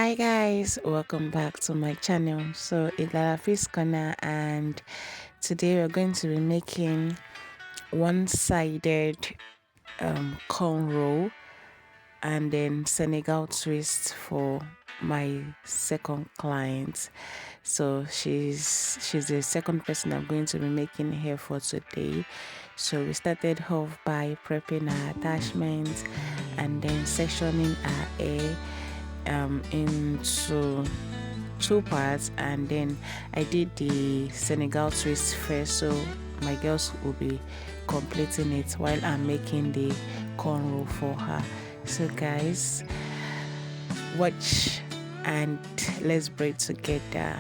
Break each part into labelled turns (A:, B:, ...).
A: Hi guys, welcome back to my channel. So it's Lalafi's corner, and today we're going to be making one-sided cornrow and then Senegal twist for my second client. So she's the second person I'm going to be making hair for today. So we started off by prepping our attachments and then sectioning our hair into two parts, and then I did the Senegal twist first, so my girls will be completing it while I'm making the cornrow for her. So guys, watch and let's braid together.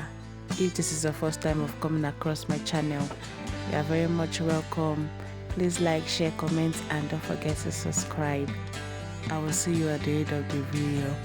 A: If this is the first time of coming across my channel, you are very much welcome. Please like, share, comment, and don't forget to subscribe. I will see you at the end of the video.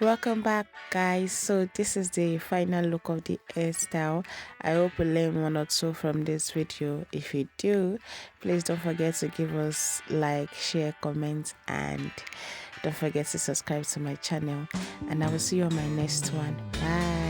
A: Welcome back, guys. So this is the final look of the hairstyle. I hope you learn one or two from this video. If you do, please don't forget to give us like, share, comment, and don't forget to subscribe to my channel. And I will see you on my next one. Bye.